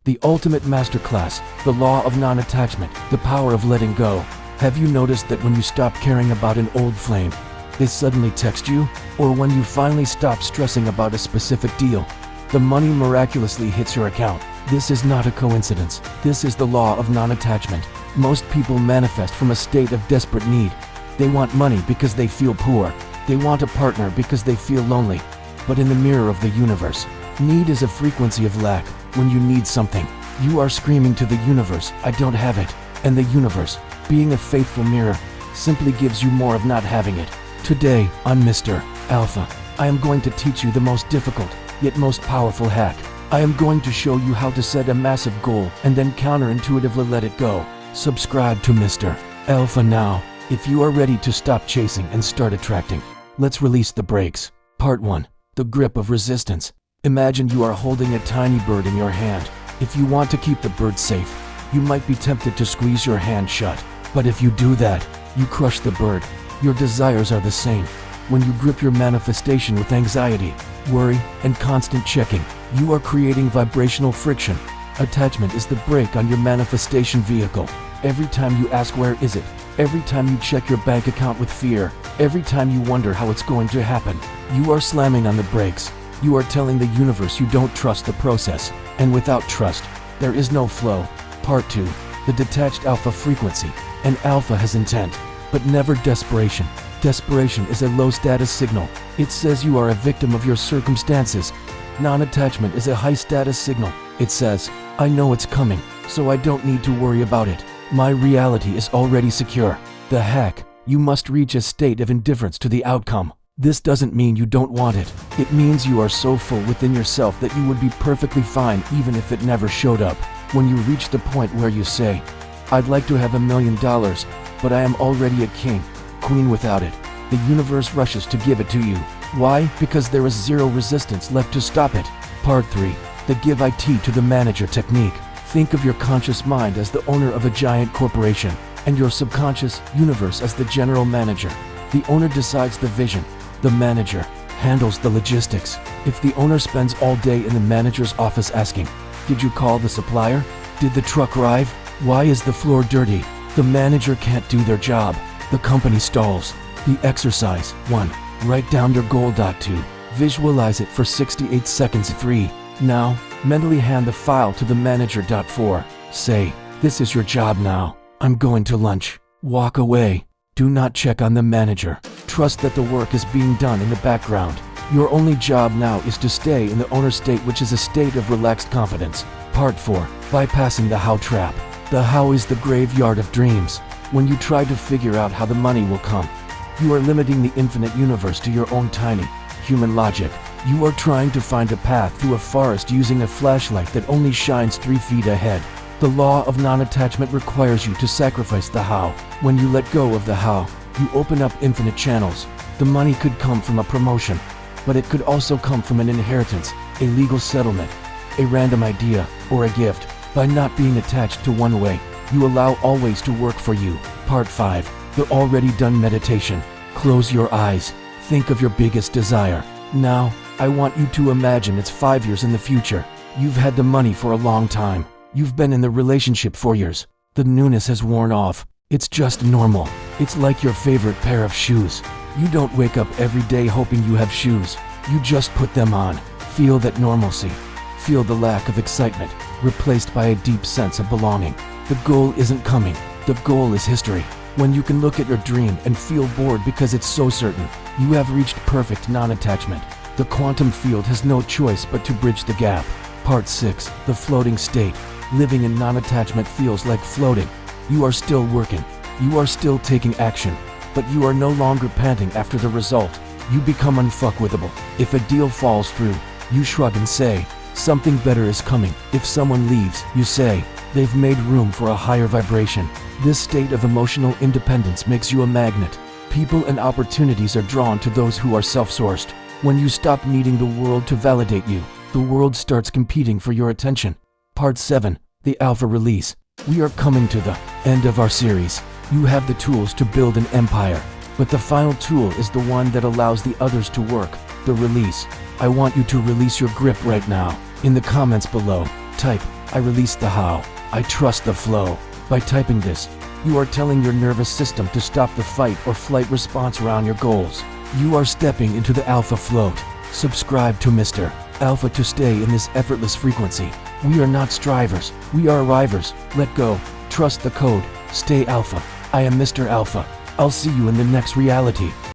The ultimate masterclass, the law of non-attachment, the power of letting go. Have you noticed that when you stop caring about an old flame, they suddenly text you? Or when you finally stop stressing about a specific deal, the money miraculously hits your account? This is not a coincidence. This is the law of non-attachment. Most people manifest from a state of desperate need. They want money because they feel poor. They want a partner because they feel lonely. But in the mirror of the universe, need is a frequency of lack. When you need something, you are screaming to the universe, I don't have it. And the universe, being a faithful mirror, simply gives you more of not having it. Today, on Mr. Alpha, I am going to teach you the most difficult, yet most powerful hack. I am going to show you how to set a massive goal and then counterintuitively let it go. Subscribe to Mr. Alpha now, if you are ready to stop chasing and start attracting. Let's release the brakes. Part 1. The grip of resistance. Imagine you are holding a tiny bird in your hand. If you want to keep the bird safe, you might be tempted to squeeze your hand shut. But if you do that, you crush the bird. Your desires are the same. When you grip your manifestation with anxiety, worry, and constant checking, you are creating vibrational friction. Attachment is the brake on your manifestation vehicle. Every time you ask where is it, every time you check your bank account with fear, every time you wonder how it's going to happen, you are slamming on the brakes. You are telling the universe you don't trust the process. And without trust, there is no flow. Part 2. The detached alpha frequency. An alpha has intent, but never desperation. Desperation is a low status signal. It says you are a victim of your circumstances. Non-attachment is a high status signal. It says, I know it's coming, so I don't need to worry about it. My reality is already secure. The hack. You must reach a state of indifference to the outcome. This doesn't mean you don't want it. It means you are so full within yourself that you would be perfectly fine even if it never showed up. When you reach the point where you say, I'd like to have $1 million, but I am already a king, queen without it, the universe rushes to give it to you. Why? Because there is zero resistance left to stop it. Part 3. The give IT to the manager technique. Think of your conscious mind as the owner of a giant corporation, and your subconscious universe as the general manager. The owner decides the vision. The manager handles the logistics. If the owner spends all day in the manager's office asking, did you call the supplier? Did the truck arrive? Why is the floor dirty? The manager can't do their job. The company stalls. The exercise. 1. Write down your goal. 2. Visualize it for 68 seconds. 3. Now, mentally hand the file to the manager. 4. Say, this is your job now. I'm going to lunch. Walk away. Do not check on the manager. Trust that the work is being done in the background. Your only job now is to stay in the owner state, which is a state of relaxed confidence. Part 4. Bypassing the how trap. The how is the graveyard of dreams. When you try to figure out how the money will come, you are limiting the infinite universe to your own tiny, human logic. You are trying to find a path through a forest using a flashlight that only shines 3 feet ahead. The law of non-attachment requires you to sacrifice the how. When you let go of the how, you open up infinite channels. The money could come from a promotion, but it could also come from an inheritance, a legal settlement, a random idea, or a gift. By not being attached to one way, you allow all ways to work for you. Part 5. The already done meditation. Close your eyes. Think of your biggest desire. Now, I want you to imagine it's 5 years in the future. You've had the money for a long time. You've been in the relationship for years. The newness has worn off. It's just normal. It's like your favorite pair of shoes. You don't wake up every day hoping you have shoes. You just put them on. Feel that normalcy. Feel the lack of excitement, replaced by a deep sense of belonging. The goal isn't coming. The goal is history. When you can look at your dream and feel bored because it's so certain, you have reached perfect non-attachment. The quantum field has no choice but to bridge the gap. Part 6. The floating state. Living in non-attachment feels like floating. You are still working. You are still taking action. But you are no longer panting after the result. You become unfuckwithable. If a deal falls through, you shrug and say, something better is coming. If someone leaves, you say, they've made room for a higher vibration. This state of emotional independence makes you a magnet. People and opportunities are drawn to those who are self-sourced. When you stop needing the world to validate you, the world starts competing for your attention. Part 7. The Alpha Release. We are coming to the end of our series. You have the tools to build an empire, but the final tool is the one that allows the others to work, the release. I want you to release your grip right now. In the comments below, type, I release the how. I trust the flow. By typing this, you are telling your nervous system to stop the fight or flight response around your goals. You are stepping into the alpha float. Subscribe to Mr. Alpha to stay in this effortless frequency. We are not strivers, we are arrivers. Let go, trust the code, stay alpha. I am Mr. Alpha. I'll see you in the next reality.